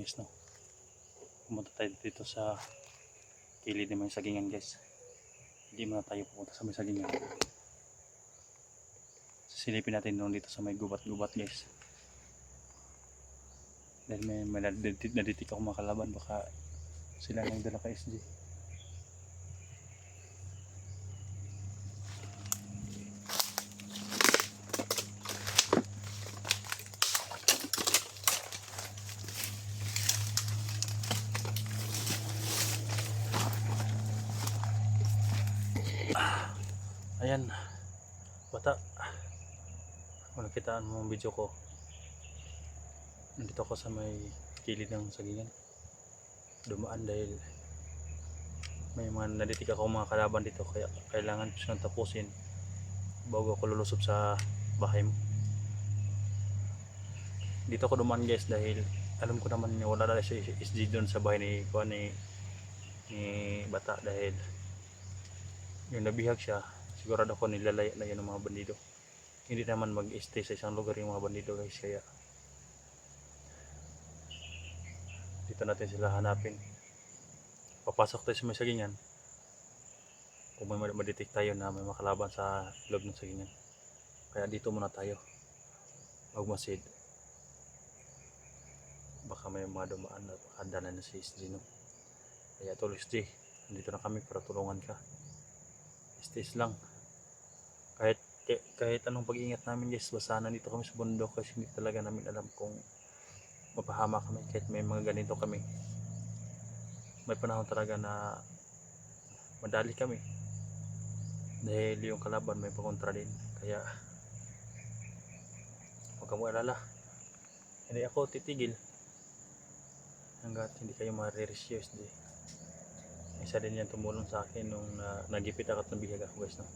guys, no. Pumunta tayo dito sa kilid ng may sagingan guys. Hindi muna tayo pupunta sa may sagingan. Silipin natin doon dito sa may gubat-gubat guys. Dahil may naditik ako mga kalaban, baka sila nang dala ka SG. Ayan, bata, kung nakitaan mo ang video ko, nandito ako sa may kilid ng sagingan. Dumaan dahil may mga naditik ako mga kalaban dito, kaya kailangan ko siyang tapusin bago ako lulusob sa bahay mo. Dito ako dumaan guys dahil alam ko naman wala na si SG doon sa bahay ni bata, dahil yung nabihag siya, sigurado ako nilalaya na yun ng mga bandido. Hindi naman mag-stay sa isang lugar yung mga bandido guys, kaya dito natin sila hanapin. Papasok tayo sa may sagingan kung may madetect tayo na may makalaban sa loob ng sagingan. Kaya dito muna tayo magmasid, baka may mga dumaan at handa na si SG, no? Kaya tuloy SG, dito na kami para tulungan ka. Stays lang, kahit anong pag-iingat namin guys, basta nandito kami sa bundok kasi hindi talaga namin alam kung mapahama kami. Kahit may mga ganito kami, may panahon talaga na madali kami dahil yung kalaban may pakontra din. Kaya huwag kang alala, hindi ako titigil hanggat hindi kayo ma-re-rescue. Isa din yan tumulong sa akin nung nagipit ako at nabihag ako guys, no?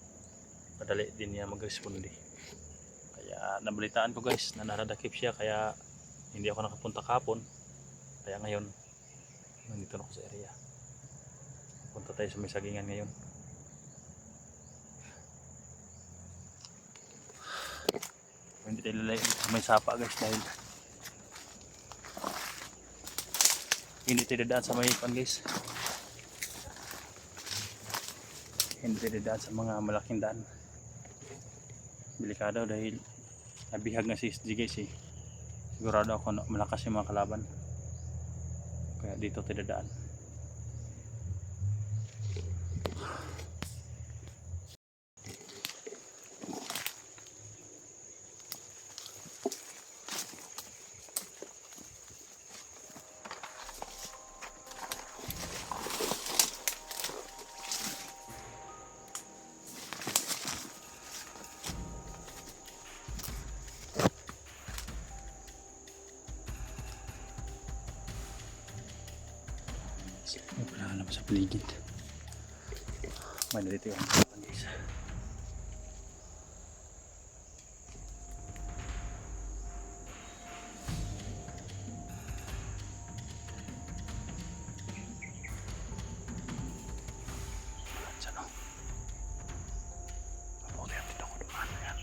Madali din niya mag-responde. Kaya nabalitaan ko guys na naradakip siya, kaya hindi ako nakapunta kahapon. Kaya ngayon nandito na ako sa area. Punta tayo sa may sagingan ngayon. Hindi tayo lalayo sa may sapa guys, dahil hindi tayo dadaan sa may pan guys. Hindi tayo dadaan sa mga malaking daan. Delikado dahil nabihag na si SG guys, eh. Sigurado ako na malakas yung mga kalaban, kaya dito tayo dadaan. Wala naman sa paligid. May dito yung hanggang guys. Saan o? Mabuti ang dito ko dumaan na yan.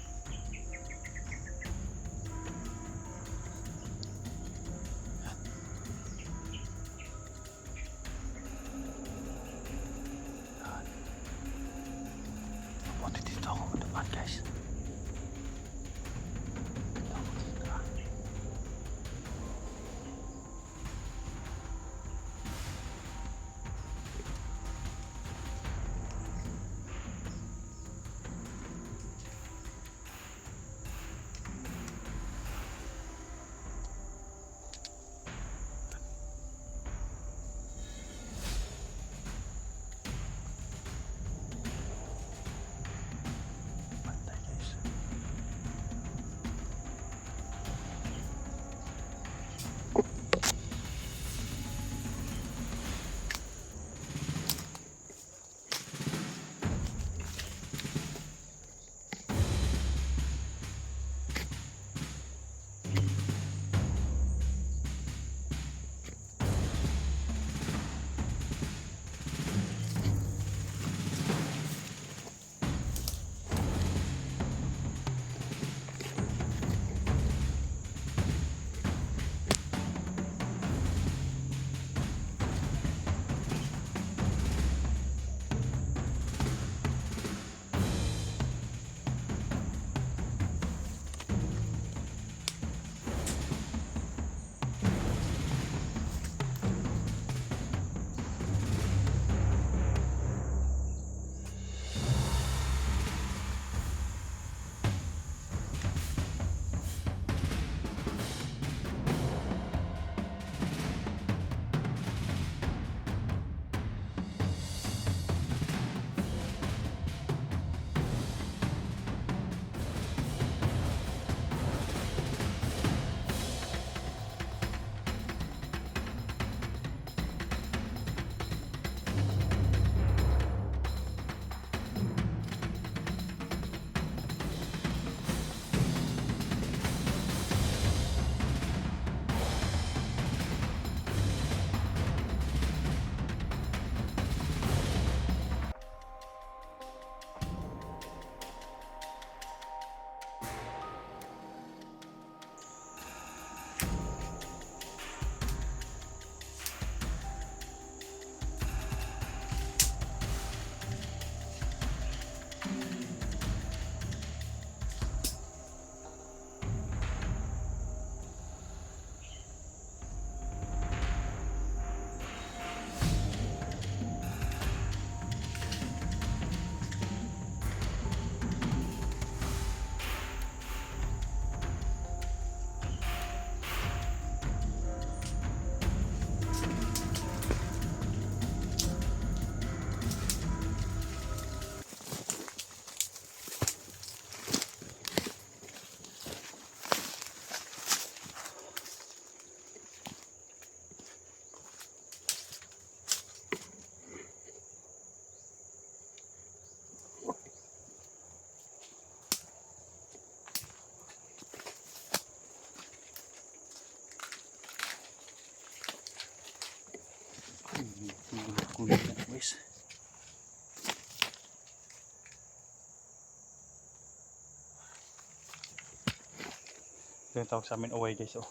Ito yung tawag sa amin uway guys, oh.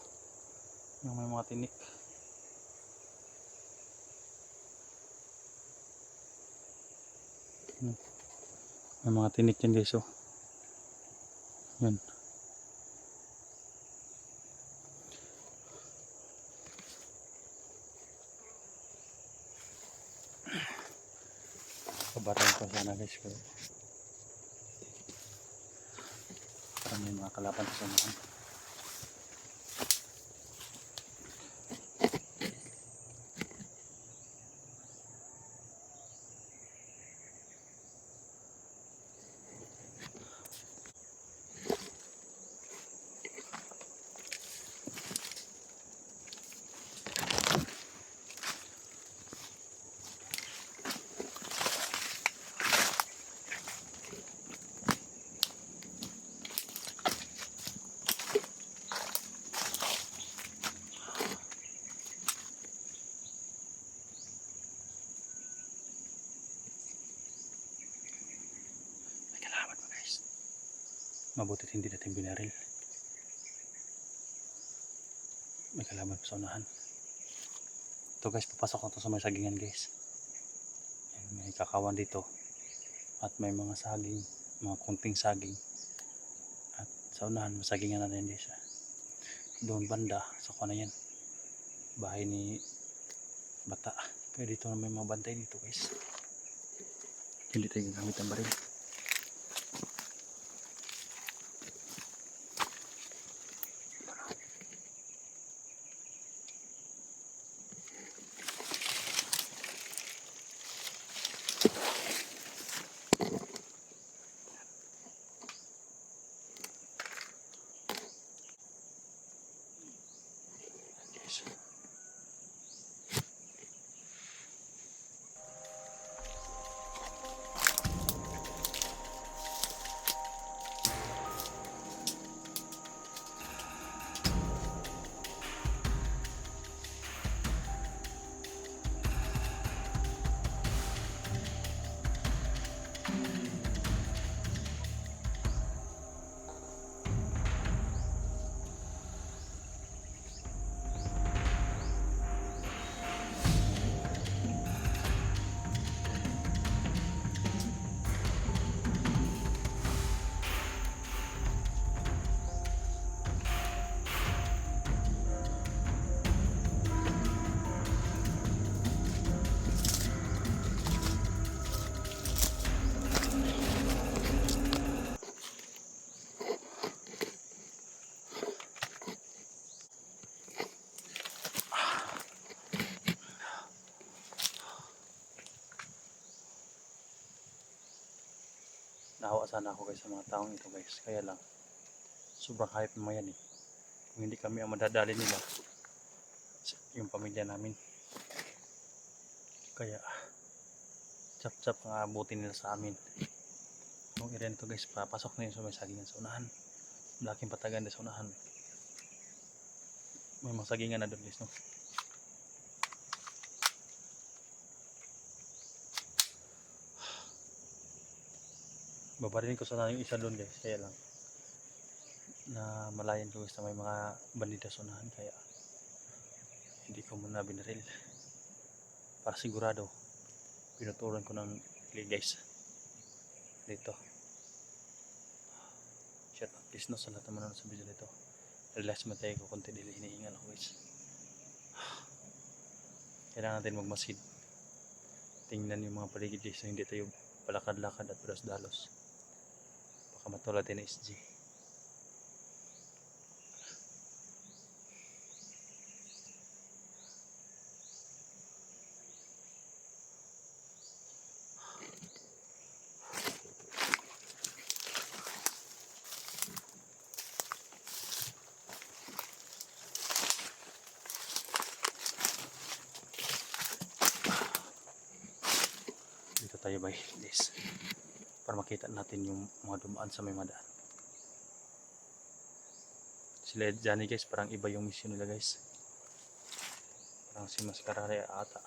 Yung may mga tinik. May mga tinik yan guys, oh. Yan. Kabaran ko sana guys, pero parang may mga kalaban sa samahan. Mabutit hindi natin binaril. May kalaban pa sa unahan. Ito guys, papasok na to sa may sagingan guys. May kakawan dito. At may mga saging, mga kunting saging. At sa unahan, masagingan na rin guys. Doon banda, sa kuha na yan. Bahay ni Bata. Kaya dito na may mga bantay dito guys. Hindi tayo gagamit ang baril. Nahawa sana ako guys sa mga taong ito guys. Kaya lang, sobrang hype naman yan eh. Kung hindi kami ang madadali nila, yung pamilya namin. Kaya, chap-chap ang aabutin nila sa amin. Kung i-rent to guys, papasok na yun sa may sagingan sa unahan. Malaking patagan na sa unahan. May mga sagingan na doon guys, no? Babarilin ko sana yung isa doon guys, kaya lang na malayan ko guys na may mga bandida sa unahan, kaya hindi ko muna binaril para sigurado. Pinuturan ko ng play guys dito. Shout out please no sa lahat ng manonood sa video nito. Relax mo tayo ko konti dili hinihingal ako guys. Kailangan natin magmasid, tingnan yung mga paligid guys na hindi tayo palakad-lakad at dalos-dalos. Baka matulad din ng SG. Dito tayo by this para makita natin yung mga dumaan sa may madaan. Sila Johnny guys, parang iba yung mission nila guys. Parang si Mascarare ata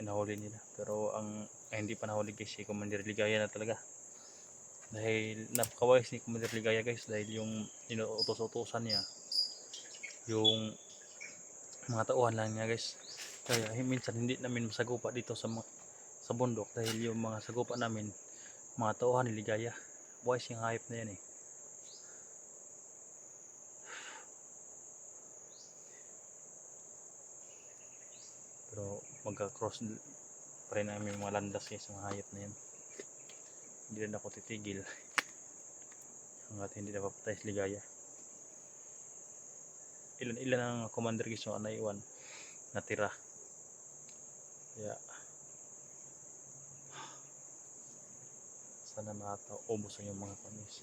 nahuli nila, pero ang hindi pa nahuli guys si Commander Ligaya na talaga. Dahil napakawais ni Commander Ligaya guys, dahil yung inuutos-utusan niya yung mga tauhan lang niya guys. Kaya minsan hindi namin masagupa dito sa bundok dahil yung mga sagupa namin mga tauhan ni Ligaya. Wise yung hayop na yan eh. Pero magka-cross pa rin namin mga landas guys, mga hayop na yan. Hindi rin ako titigil hanggat hindi napapatay si Ligaya. Ilan ang commander guys yung naiwan natira. Kaya sana ubos yung mga panis,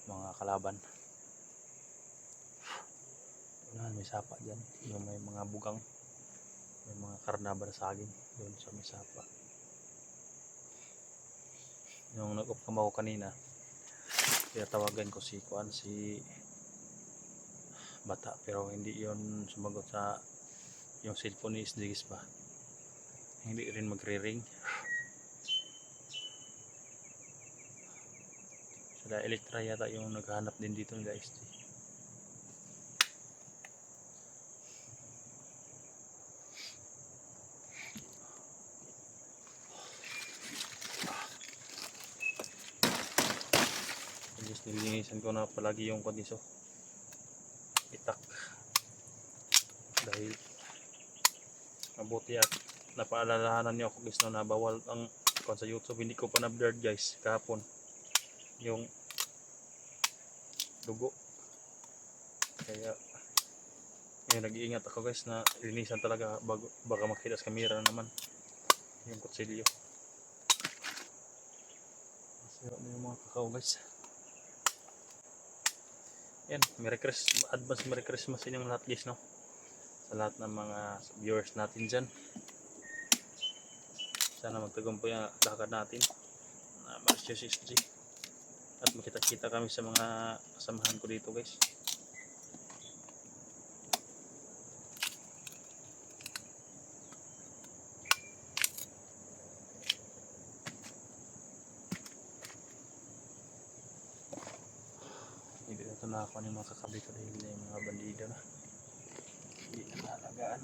mga kalaban. Unahan may sapa dyan, yung may mga bugang, may mga karnaba na saging doon sa may sapa. Yung nag-off ako kanina, kaya tawagan ko si Bata, pero hindi yon sumagot sa yung cellphone ni Isdigis ba, hindi rin magre-ring. Sila Elektra yata yung naghahanap din dito nila SD. Nilinisan ko na palagi yung kondiso itak dahil mabuti at napaalalahanan niyo ako guys no, na bawal ang sa YouTube. Hindi ko pa na-blurred guys kahapon yung dugo, kaya ngayon nag-iingat ako guys na linisan talaga bago, baka makita sa camera naman yung kutsilyo. Masaya na yung mga kakao guys. Yan, advance Merry Christmas inyong lahat guys no, sa lahat ng mga viewers natin dyan. Sana magtagumpay ang lakad natin na Marcio SG at makita-kita kami sa mga kasamahan ko dito guys. Hindi na ito nakakuha ng mga kakabi ko dahil yung mga bandido na hindi na nalagaan.